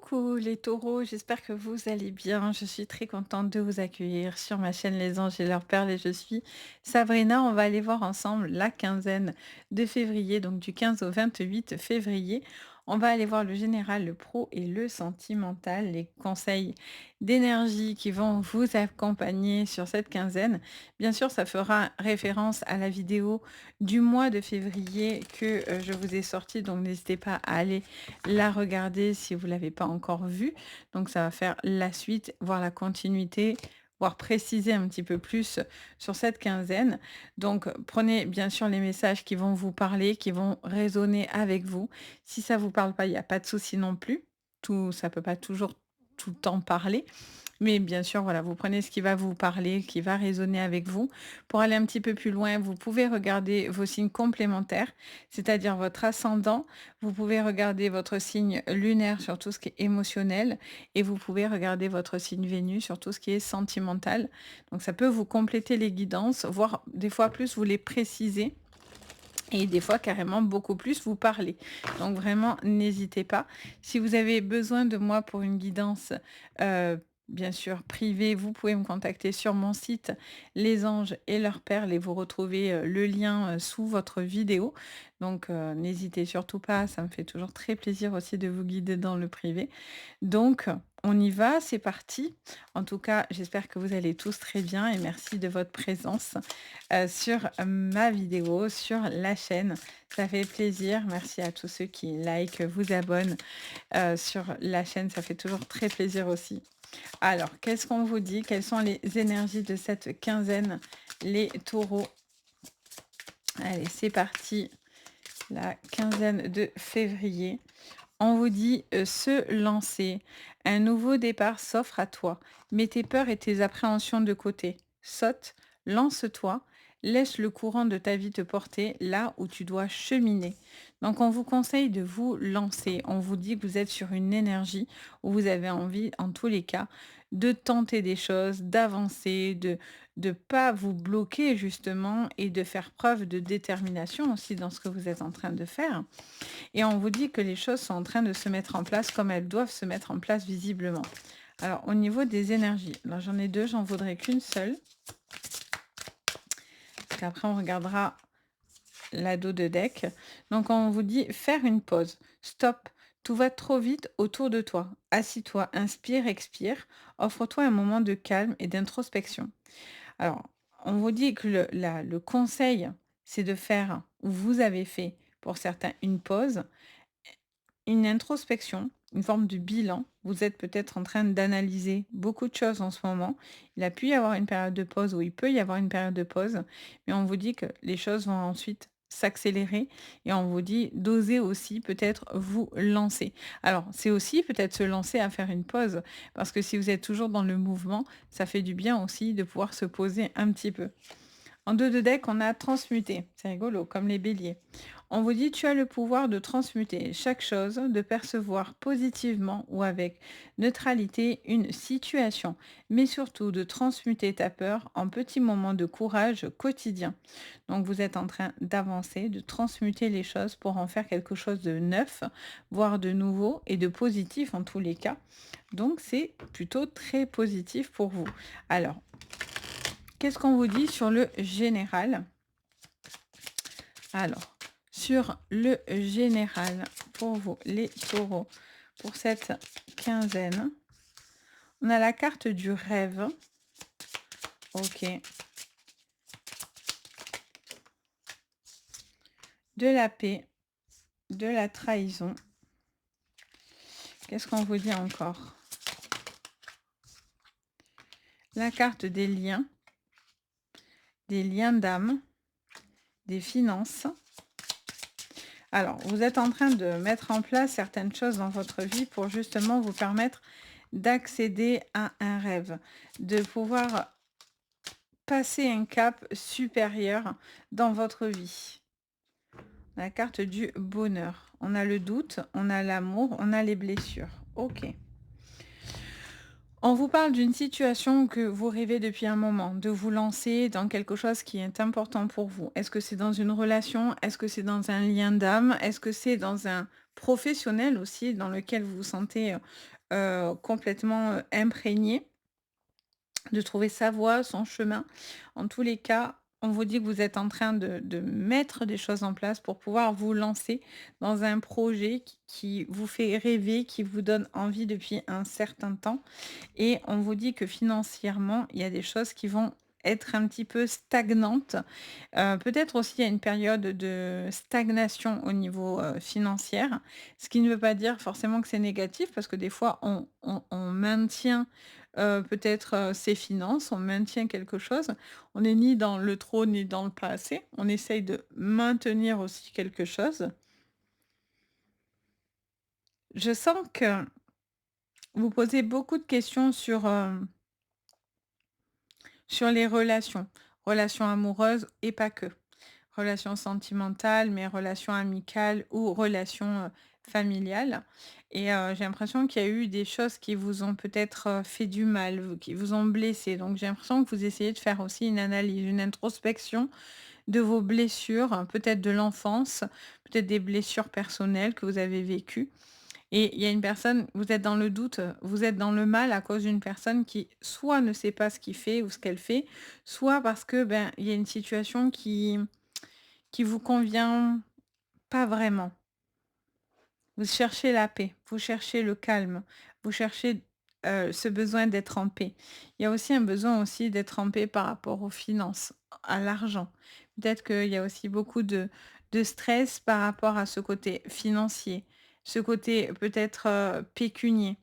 Coucou les taureaux, j'espère que vous allez bien. Je suis très contente de vous accueillir sur ma chaîne Les Anges et leurs perles et je suis Sabrina. On va aller voir ensemble la quinzaine de février, donc du 15 au 28 février. On va aller voir le général, le pro et le sentimental, les conseils d'énergie qui vont vous accompagner sur cette quinzaine. Bien sûr, ça fera référence à la vidéo du mois de février que je vous ai sortie, donc n'hésitez pas à aller la regarder si vous l'avez pas encore vue. Donc ça va faire la suite, voir la continuité, voire préciser un petit peu plus sur cette quinzaine. Donc prenez bien sûr les messages qui vont vous parler, qui vont résonner avec vous. Si ça vous parle pas, il y a pas de souci non plus. Tout ça peut pas toujours tout le temps parler. Mais bien sûr, voilà, vous prenez ce qui va vous parler, qui va résonner avec vous. Pour aller un petit peu plus loin, vous pouvez regarder vos signes complémentaires, c'est-à-dire votre ascendant. Vous pouvez regarder votre signe lunaire sur tout ce qui est émotionnel et vous pouvez regarder votre signe Vénus sur tout ce qui est sentimental. Donc ça peut vous compléter les guidances, voire des fois plus vous les préciser. Et des fois, carrément, beaucoup plus vous parler. Donc vraiment, n'hésitez pas. Si vous avez besoin de moi pour une guidance, heu, bien sûr privée, vous pouvez me contacter sur mon site Les Anges et leurs perles et vous retrouvez, le lien, sous votre vidéo. Donc n'hésitez surtout pas, ça me fait toujours très plaisir aussi de vous guider dans le privé. Donc on y va, c'est parti. En tout cas, j'espère que vous allez tous très bien et merci de votre présence sur ma vidéo, sur la chaîne. Ça fait plaisir. Merci à tous ceux qui like, vous abonnent sur la chaîne. Ça fait toujours très plaisir aussi. Alors, qu'est-ce qu'on vous dit? Quelles sont les énergies de cette quinzaine, les taureaux? Allez, c'est parti. La quinzaine de février. On vous dit se lancer. Un nouveau départ s'offre à toi. Mets tes peurs et tes appréhensions de côté. Saute, lance-toi, laisse le courant de ta vie te porter là où tu dois cheminer. Donc on vous conseille de vous lancer. On vous dit que vous êtes sur une énergie où vous avez envie, en tous les cas, de tenter des choses, d'avancer, de pas vous bloquer justement et de faire preuve de détermination aussi dans ce que vous êtes en train de faire. Et on vous dit que les choses sont en train de se mettre en place comme elles doivent se mettre en place visiblement. Alors, au niveau des énergies, alors j'en ai deux, j'en voudrais qu'une seule. Parce qu'après, on regardera l'ado de deck. Donc, on vous dit faire une pause. Stop. Tout va trop vite autour de toi. Assis-toi, inspire, expire. Offre-toi un moment de calme et d'introspection. Alors, on vous dit que le conseil, c'est de faire, ou vous avez fait pour certains, une pause. Une introspection, une forme de bilan. Vous êtes peut-être en train d'analyser beaucoup de choses en ce moment. Il a pu y avoir une période de pause ou il peut y avoir une période de pause, mais on vous dit que les choses vont ensuite s'accélérer et on vous dit d'oser aussi peut-être vous lancer. Alors, c'est aussi peut-être se lancer à faire une pause parce que si vous êtes toujours dans le mouvement, ça fait du bien aussi de pouvoir se poser un petit peu. En dos de deck, on a transmuté. C'est rigolo, comme les béliers. On vous dit, tu as le pouvoir de transmuter chaque chose, de percevoir positivement ou avec neutralité une situation, mais surtout de transmuter ta peur en petits moments de courage quotidien. Donc vous êtes en train d'avancer, de transmuter les choses pour en faire quelque chose de neuf, voire de nouveau et de positif en tous les cas. Donc c'est plutôt très positif pour vous. Alors, qu'est-ce qu'on vous dit sur le général? Alors, sur le général, pour vous, les taureaux, pour cette quinzaine, on a la carte du rêve. Ok. De la paix, de la trahison. Qu'est-ce qu'on vous dit encore? La carte des liens d'âme, des finances. Alors, vous êtes en train de mettre en place certaines choses dans votre vie pour justement vous permettre d'accéder à un rêve, de pouvoir passer un cap supérieur dans votre vie. La carte du bonheur. On a le doute, on a l'amour, on a les blessures. Ok. On vous parle d'une situation que vous rêvez depuis un moment, de vous lancer dans quelque chose qui est important pour vous. Est-ce que c'est dans une relation? Est-ce que c'est dans un lien d'âme? Est-ce que c'est dans un professionnel aussi dans lequel vous vous sentez, complètement, imprégné, de trouver sa voie, son chemin. En tous les cas, on vous dit que vous êtes en train de mettre des choses en place pour pouvoir vous lancer dans un projet qui vous fait rêver, qui vous donne envie depuis un certain temps. Et on vous dit que financièrement, il y a des choses qui vont être un petit peu stagnantes. Peut-être aussi il y a une période de stagnation au niveau, financière, ce qui ne veut pas dire forcément que c'est négatif parce que des fois on maintient, peut-être, ses finances, on maintient quelque chose. On n'est ni dans le trop ni dans le pas assez. On essaye de maintenir aussi quelque chose. Je sens que vous posez beaucoup de questions sur les relations, relations amoureuses et pas que. Relations sentimentales, mais relations amicales ou relations, familiales et j'ai l'impression qu'il y a eu des choses qui vous ont peut-être, fait du mal, qui vous ont blessé. Donc j'ai l'impression que vous essayez de faire aussi une analyse, une introspection de vos blessures, peut-être de l'enfance, peut-être des blessures personnelles que vous avez vécues et il y a une personne, vous êtes dans le doute, vous êtes dans le mal à cause d'une personne qui soit ne sait pas ce qu'il fait ou ce qu'elle fait, soit parce que, ben, il y a une situation qui vous convient pas vraiment. Vous cherchez la paix, vous cherchez le calme, vous cherchez, ce besoin d'être en paix. Il y a aussi un besoin aussi d'être en paix par rapport aux finances, à l'argent. Peut-être qu'il y a aussi beaucoup de stress par rapport à ce côté financier, ce côté peut-être, pécunier.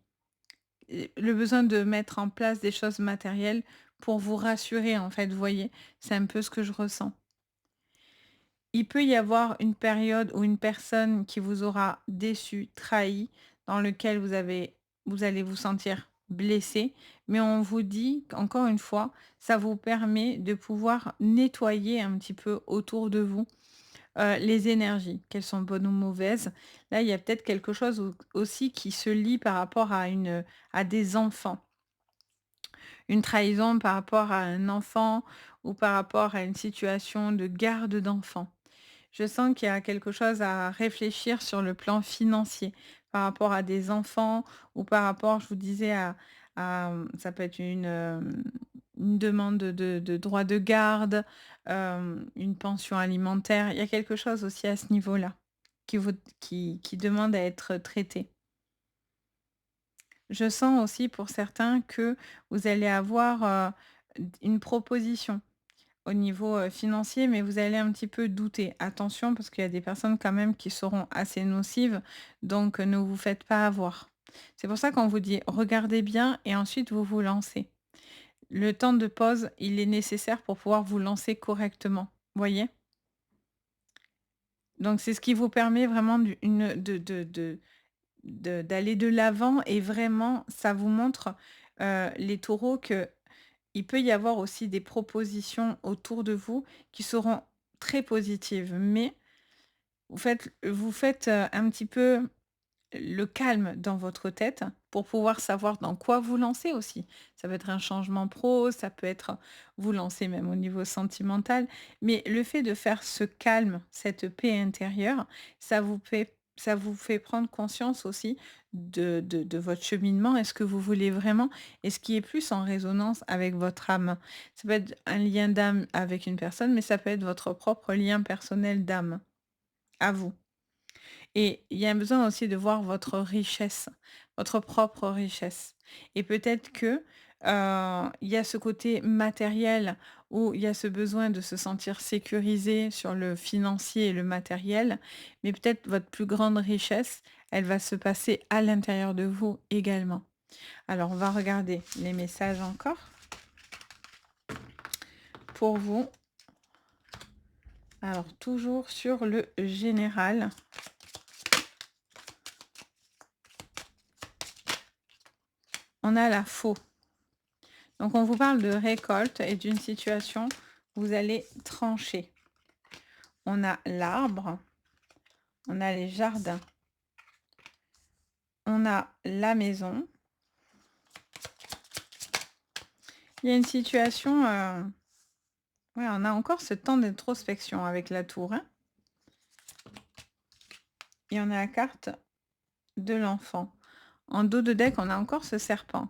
Le besoin de mettre en place des choses matérielles pour vous rassurer en fait, vous voyez? C'est un peu ce que je ressens. Il peut y avoir une période ou une personne qui vous aura déçu, trahi, dans lequel vous allez vous sentir blessé, mais on vous dit qu'encore une fois, ça vous permet de pouvoir nettoyer un petit peu autour de vous, les énergies, qu'elles sont bonnes ou mauvaises. Là, il y a peut-être quelque chose aussi qui se lie par rapport à des enfants. Une trahison par rapport à un enfant ou par rapport à une situation de garde d'enfant. Je sens qu'il y a quelque chose à réfléchir sur le plan financier par rapport à des enfants ou par rapport, je vous disais, ça peut être une demande de droit de garde, une pension alimentaire. Il y a quelque chose aussi à ce niveau-là qui demande à être traité. Je sens aussi pour certains que vous allez avoir, une proposition au niveau, financier, mais vous allez un petit peu douter. Attention parce qu'il y a des personnes quand même qui seront assez nocives, donc ne vous faites pas avoir. C'est pour ça qu'on vous dit: «Regardez bien et ensuite vous vous lancez». Le temps de pause, il est nécessaire pour pouvoir vous lancer correctement, voyez? Donc c'est ce qui vous permet vraiment d'aller de l'avant et vraiment ça vous montre, les taureaux que il peut y avoir aussi des propositions autour de vous qui seront très positives, mais vous faites, un petit peu le calme dans votre tête pour pouvoir savoir dans quoi vous lancer aussi. Ça peut être un changement pro, ça peut être vous lancer même au niveau sentimental, mais le fait de faire ce calme, cette paix intérieure, ça vous fait prendre conscience aussi de votre cheminement. Est-ce que vous voulez vraiment et ce qui est plus en résonance avec votre âme? Ça peut être un lien d'âme avec une personne, mais ça peut être votre propre lien personnel d'âme, à vous. Et il y a un besoin aussi de voir votre richesse, votre propre richesse. Et peut-être que, il y a ce côté matériel où il y a ce besoin de se sentir sécurisé sur le financier et le matériel, mais peut-être votre plus grande richesse, elle va se passer à l'intérieur de vous également. Alors on va regarder les messages encore pour vous. Alors toujours sur le général, on a la faux. Donc on vous parle de récolte et d'une situation où vous allez trancher. On a l'arbre, on a les jardins, on a la maison. Il y a une situation, ouais, on a encore ce temps d'introspection avec la tour, hein. et on a la carte de l'enfant. En dos de deck, on a encore ce serpent.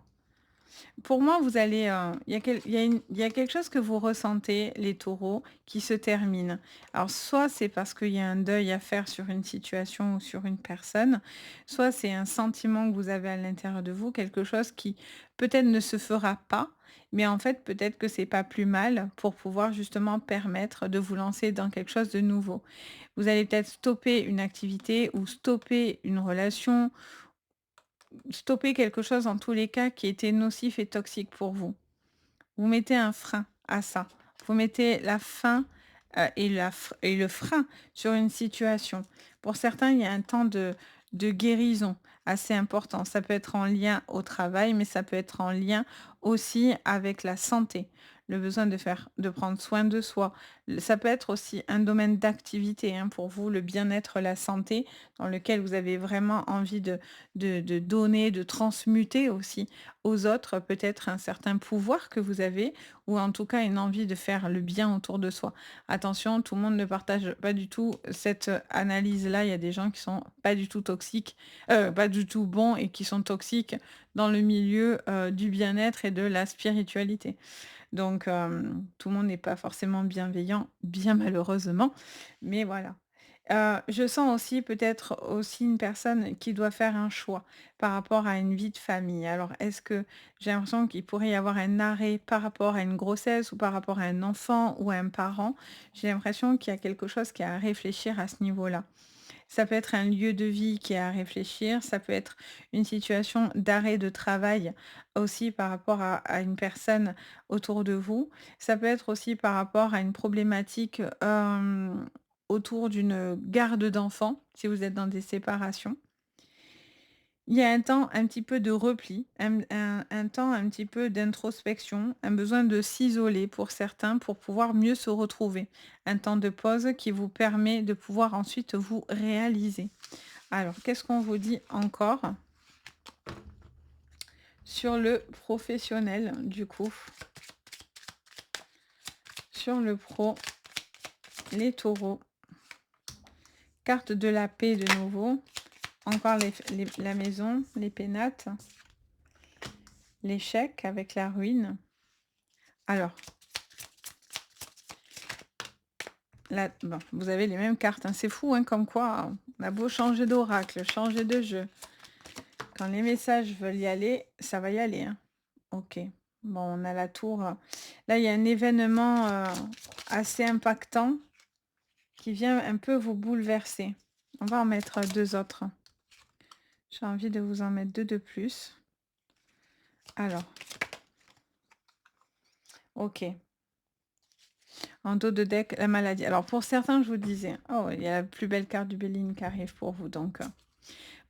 Pour moi, vous allez, il y a quelque chose que vous ressentez, les taureaux, qui se termine. Alors, soit c'est parce qu'il y a un deuil à faire sur une situation ou sur une personne, soit c'est un sentiment que vous avez à l'intérieur de vous, quelque chose qui peut-être ne se fera pas, mais en fait, peut-être que c'est pas plus mal pour pouvoir justement permettre de vous lancer dans quelque chose de nouveau. Vous allez peut-être stopper une activité ou stopper une relation, stopper quelque chose en tous les cas qui était nocif et toxique pour vous. Vous mettez un frein à ça. Vous mettez la fin, et le frein sur une situation. Pour certains, il y a un temps de guérison assez important. Ça peut être en lien au travail, mais ça peut être en lien aussi avec la santé. Le besoin de prendre soin de soi. Ça peut être aussi un domaine d'activité, hein, pour vous, le bien-être, la santé, dans lequel vous avez vraiment envie de donner, de transmuter aussi aux autres, peut-être un certain pouvoir que vous avez ou en tout cas une envie de faire le bien autour de soi. Attention, tout le monde ne partage pas du tout cette analyse-là. Il y a des gens qui sont pas du tout toxiques, pas du tout bons et qui sont toxiques dans le milieu du bien-être et de la spiritualité. Donc, tout le monde n'est pas forcément bienveillant, bien malheureusement, mais voilà. Je sens aussi peut-être aussi une personne qui doit faire un choix par rapport à une vie de famille. Alors, est-ce que j'ai l'impression qu'il pourrait y avoir un arrêt par rapport à une grossesse ou par rapport à un enfant ou à un parent? J'ai l'impression qu'il y a quelque chose qui a à réfléchir à ce niveau-là. Ça peut être un lieu de vie qui est à réfléchir, ça peut être une situation d'arrêt de travail aussi par rapport à une personne autour de vous. Ça peut être aussi par rapport à une problématique, autour d'une garde d'enfants, si vous êtes dans des séparations. Il y a un temps un petit peu de repli, un temps un petit peu d'introspection, un besoin de s'isoler pour certains pour pouvoir mieux se retrouver. Un temps de pause qui vous permet de pouvoir ensuite vous réaliser. Alors, qu'est-ce qu'on vous dit encore sur le professionnel, du coup? Sur le pro, les taureaux, carte de la paix de nouveau, encore la maison, les pénates, l'échec avec la ruine. Alors, là, bon, vous avez les mêmes cartes, hein. C'est fou, hein, comme quoi on a beau changer d'oracle, changer de jeu. Quand les messages veulent y aller, ça va y aller, hein. Ok. Bon, on a la tour. Là, il y a un événement assez impactant qui vient un peu vous bouleverser. On va en mettre deux autres. J'ai envie de vous en mettre deux de plus. Alors, ok. En dos de deck, la maladie. Alors, pour certains, je vous disais, oh, il y a la plus belle carte du Béline qui arrive pour vous. Donc,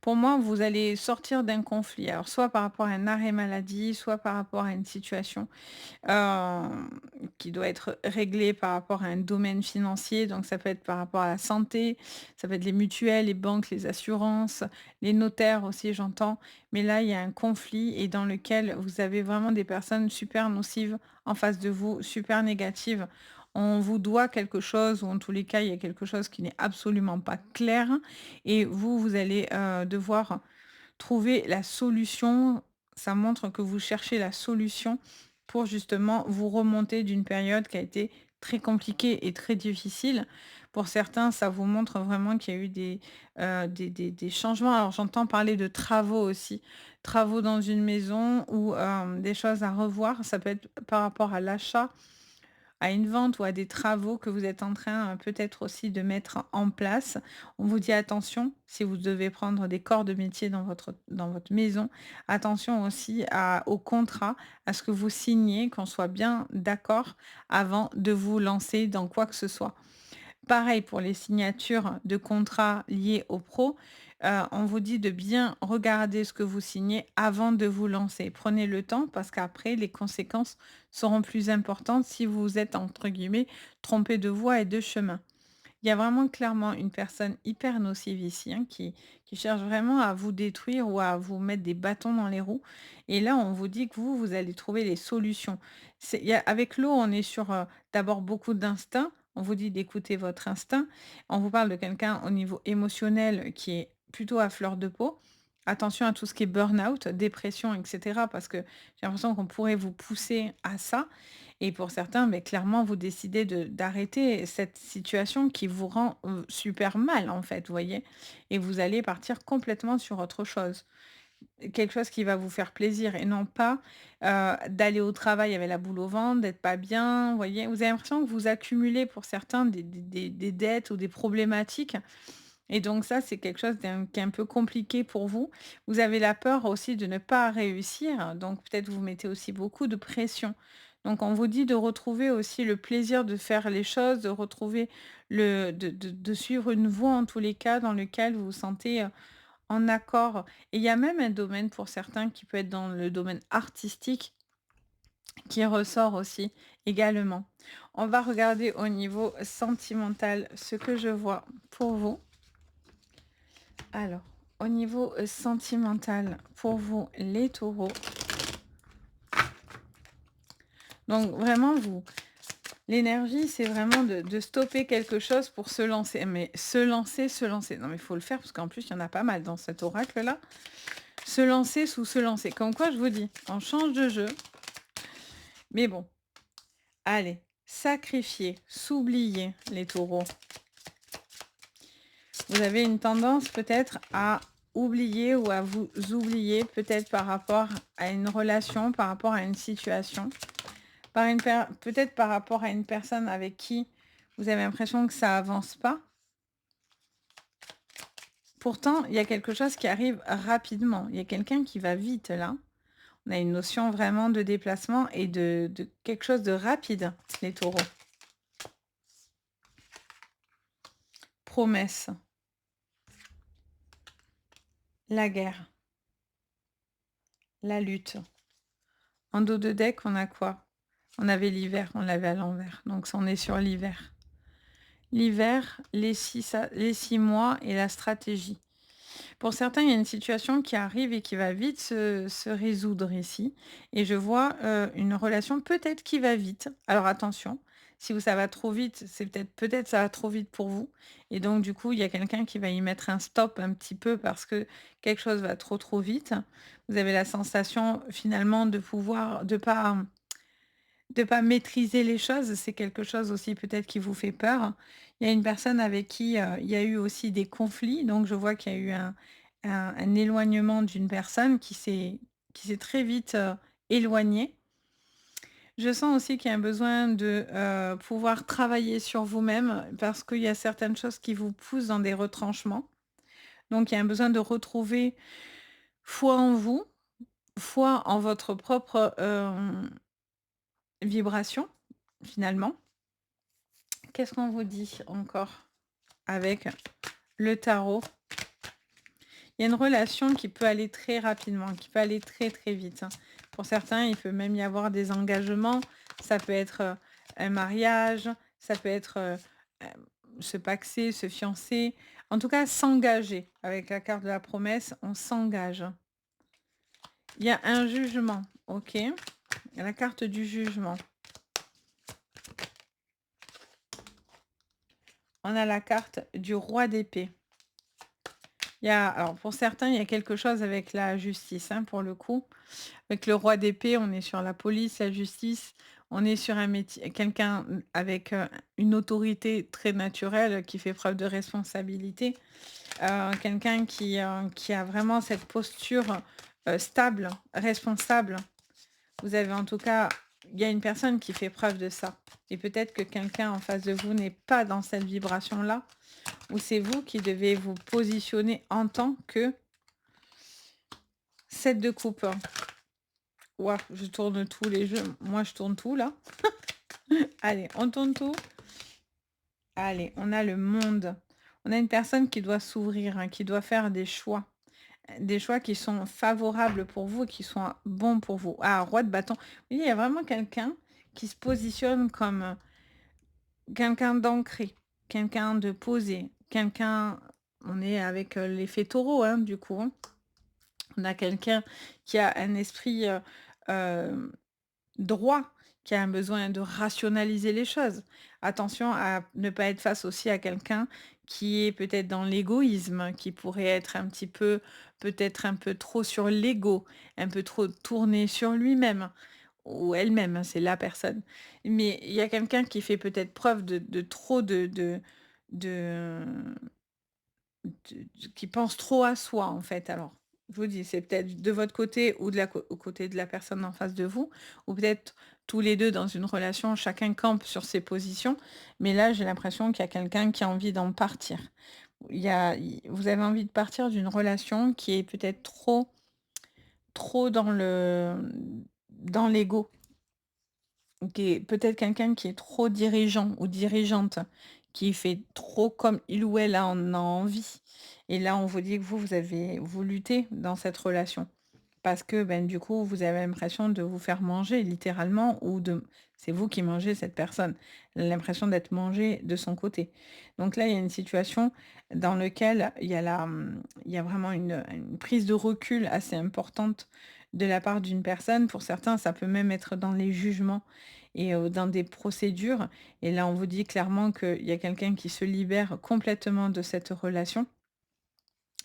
pour moi, vous allez sortir d'un conflit. Alors, soit par rapport à un arrêt maladie, soit par rapport à une situation qui doit être réglée par rapport à un domaine financier. Donc, ça peut être par rapport à la santé, ça peut être les mutuelles, les banques, les assurances, les notaires aussi, j'entends. Mais là, il y a un conflit et dans lequel vous avez vraiment des personnes super nocives en face de vous, super négatives. On vous doit quelque chose, ou en tous les cas, il y a quelque chose qui n'est absolument pas clair. Et vous, vous allez devoir trouver la solution. Ça montre que vous cherchez la solution pour justement vous remonter d'une période qui a été très compliquée et très difficile. Pour certains, ça vous montre vraiment qu'il y a eu des changements. Alors j'entends parler de travaux aussi, travaux dans une maison ou des choses à revoir. Ça peut être par rapport à l'achat, à une vente ou à des travaux que vous êtes en train, peut-être aussi de mettre en place. On vous dit attention, si vous devez prendre des corps de métier dans votre maison, attention aussi au contrat, à ce que vous signez, qu'on soit bien d'accord avant de vous lancer dans quoi que ce soit. Pareil pour les signatures de contrats liés aux pros, on vous dit de bien regarder ce que vous signez avant de vous lancer. Prenez le temps parce qu'après les conséquences seront plus importantes si vous vous êtes entre guillemets «trompé de voie et de chemin». Il y a vraiment clairement une personne hyper nocive ici, hein, qui cherche vraiment à vous détruire ou à vous mettre des bâtons dans les roues. Et là, on vous dit que vous allez trouver les solutions. Avec l'eau, on est sur d'abord beaucoup d'instinct. On vous dit d'écouter votre instinct. On vous parle de quelqu'un au niveau émotionnel qui est plutôt à fleur de peau. Attention à tout ce qui est burn-out, dépression, et cetera, parce que j'ai l'impression qu'on pourrait vous pousser à ça et pour certains, beh, clairement, vous décidez de d'arrêter cette situation qui vous rend, super mal, en fait, vous voyez? Et vous allez partir complètement sur autre chose. Quelque chose qui va vous faire plaisir et non pas, d'aller au travail avec la boule au ventre, d'être pas bien, vous voyez? Vous avez l'impression que vous accumulez pour certains des dettes ou des problématiques et donc ça, c'est quelque chose qui est un peu compliqué pour vous. Vous avez la peur aussi de ne pas réussir, donc peut-être vous mettez aussi beaucoup de pression. Donc on vous dit de retrouver aussi le plaisir de faire les choses, de retrouver de suivre une voie en tous les cas dans lequel vous vous sentez, en accord et il y a même un domaine pour certains qui peut être dans le domaine artistique qui ressort aussi également. On va regarder au niveau sentimental ce que je vois pour vous. Alors, au niveau, sentimental pour vous les taureaux, donc vraiment vous l'énergie, c'est vraiment de stopper quelque chose pour se lancer. Mais se lancer, se lancer. Non mais il faut le faire parce qu'en plus il y en a pas mal dans cet oracle-là. Se lancer sous se lancer. Comme quoi je vous dis, on change de jeu, mais bon, allez, sacrifier, s'oublier les taureaux. Vous avez une tendance peut-être à oublier ou à vous oublier, peut-être par rapport à une relation, par rapport à une situation, peut-être par rapport à une personne avec qui vous avez l'impression que ça avance pas. Pourtant, il y a quelque chose qui arrive rapidement. Il y a quelqu'un qui va vite là. On a une notion vraiment de déplacement et de quelque chose de rapide, les taureaux. Promesse, la guerre, la lutte. En dos de deck, on a quoi? On avait l'hiver, on l'avait à l'envers. Donc ça, on est sur l'hiver. L'hiver, les 6 mois et la stratégie. Pour certains, il y a une situation qui arrive et qui va vite se résoudre ici. Et je vois une relation peut-être qui va vite. Alors attention, si vous, ça va trop vite, c'est peut-être ça va trop vite pour vous. Et donc du coup, il y a quelqu'un qui va y mettre un stop un petit peu parce que quelque chose va trop vite. Vous avez la sensation finalement de pas maîtriser les choses, c'est quelque chose aussi peut-être qui vous fait peur. Il y a une personne avec qui, il y a eu aussi des conflits, donc je vois qu'il y a eu un éloignement d'une personne qui s'est très vite, éloignée. Je sens aussi qu'il y a un besoin de, pouvoir travailler sur vous-même parce qu'il y a certaines choses qui vous poussent dans des retranchements. Donc il y a un besoin de retrouver foi en vous, foi en votre propre, vibration, finalement. Qu'est-ce qu'on vous dit encore avec le tarot? Il y a une relation qui peut aller très rapidement, qui peut aller très vite, hein. Pour certains, il peut même y avoir des engagements. Ça peut être, un mariage, ça peut être, se paxer, se fiancer. En tout cas, s'engager. Avec la carte de la promesse, on s'engage. Il y a un jugement, OK. La carte du jugement. On a la carte du roi d'épée. Alors pour certains, il y a quelque chose avec la justice, hein, pour le coup. Avec le roi d'épée, on est sur la police, la justice, on est sur un métier, quelqu'un avec une autorité très naturelle qui fait preuve de responsabilité, quelqu'un qui a vraiment cette posture stable, responsable. Vous avez en tout cas, il y a une personne qui fait preuve de ça. Et peut-être que quelqu'un en face de vous n'est pas dans cette vibration-là, ou c'est vous qui devez vous positionner en tant que 7 de coupe. Ouah, je tourne tous les jeux. Moi, je tourne tout là. Allez, on tourne tout. Allez, on a le monde. On a une personne qui doit s'ouvrir, hein, qui doit faire des choix. Des choix qui sont favorables pour vous et qui sont bons pour vous. Ah, roi de bâton. Oui, il y a vraiment quelqu'un qui se positionne comme quelqu'un d'ancré, quelqu'un de posé, quelqu'un. On est avec l'effet taureau, hein, du coup, hein. On a quelqu'un qui a un esprit, droit, qui a un besoin de rationaliser les choses. Attention à ne pas être face aussi à quelqu'un qui est peut-être dans l'égoïsme, qui pourrait être un petit peu peut-être un peu trop sur l'ego, un peu trop tourné sur lui-même ou elle-même, hein, c'est la personne. Mais il y a quelqu'un qui fait peut-être preuve de trop de qui pense trop à soi, en fait, alors. Je vous dis, c'est peut-être de votre côté ou de la au côté de la personne en face de vous, ou peut-être tous les 2 dans une relation, chacun campe sur ses positions, mais là, j'ai l'impression qu'il y a quelqu'un qui a envie d'en partir. Il vous avez envie de partir d'une relation qui est peut-être trop dans l'ego. Qui est peut-être quelqu'un qui est trop dirigeant ou dirigeante, qui fait trop comme il ou elle en a envie. Et là, on vous dit que vous luttez dans cette relation. Parce que, ben, du coup, vous avez l'impression de vous faire manger littéralement ou de c'est vous qui mangez cette personne. Elle a l'impression d'être mangée de son côté. Donc là, il y a une situation dans laquelle il y a vraiment une prise de recul assez importante de la part d'une personne. Pour certains, ça peut même être dans les jugements et dans des procédures. Et là, on vous dit clairement qu'il y a quelqu'un qui se libère complètement de cette relation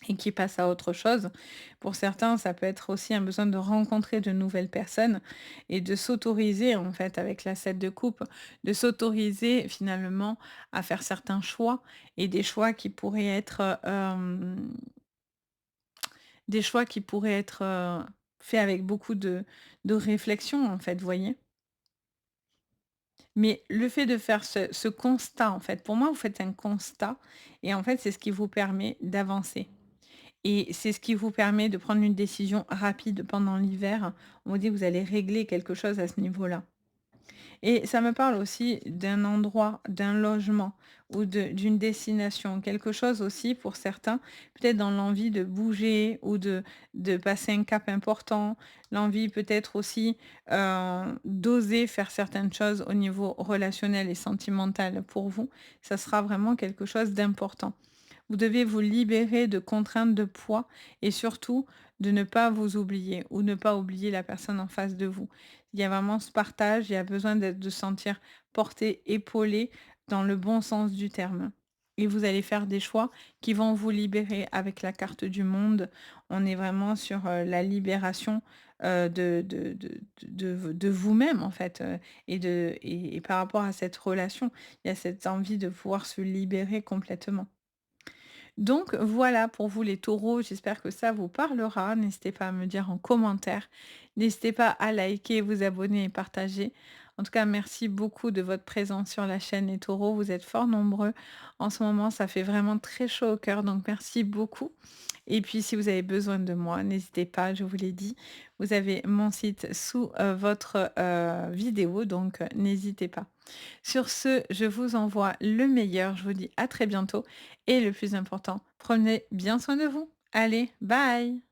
et qui passe à autre chose. Pour certains, ça peut être aussi un besoin de rencontrer de nouvelles personnes et de s'autoriser, en fait, avec la 7 de coupe, de s'autoriser finalement à faire certains choix et des choix qui pourraient être, faits avec beaucoup de réflexion, en fait, voyez? Mais le fait de faire ce constat, en fait, pour moi, vous faites un constat et en fait, c'est ce qui vous permet d'avancer. Et c'est ce qui vous permet de prendre une décision rapide pendant l'hiver. On vous dit que vous allez régler quelque chose à ce niveau-là. Et ça me parle aussi d'un endroit, d'un logement ou d'une destination, quelque chose aussi pour certains, peut-être dans l'envie de bouger ou de passer un cap important, l'envie peut-être aussi d'oser faire certaines choses au niveau relationnel et sentimental pour vous. Ça sera vraiment quelque chose d'important. Vous devez vous libérer de contraintes de poids et surtout de ne pas vous oublier ou ne pas oublier la personne en face de vous. Il y a vraiment ce partage, il y a besoin de se sentir porté, épaulé dans le bon sens du terme. Et vous allez faire des choix qui vont vous libérer avec la carte du monde. On est vraiment sur la libération de vous-même, en fait. Et par rapport à cette relation, il y a cette envie de pouvoir se libérer complètement. Donc voilà pour vous les taureaux, j'espère que ça vous parlera. N'hésitez pas à me dire en commentaire. N'hésitez pas à liker, vous abonner et partager. En tout cas, merci beaucoup de votre présence sur la chaîne Les Taureaux. Vous êtes fort nombreux. En ce moment, ça fait vraiment très chaud au cœur, donc merci beaucoup. Et puis, si vous avez besoin de moi, n'hésitez pas, je vous l'ai dit. Vous avez mon site sous votre vidéo, donc n'hésitez pas. Sur ce, je vous envoie le meilleur. Je vous dis à très bientôt. Et le plus important, prenez bien soin de vous. Allez, bye!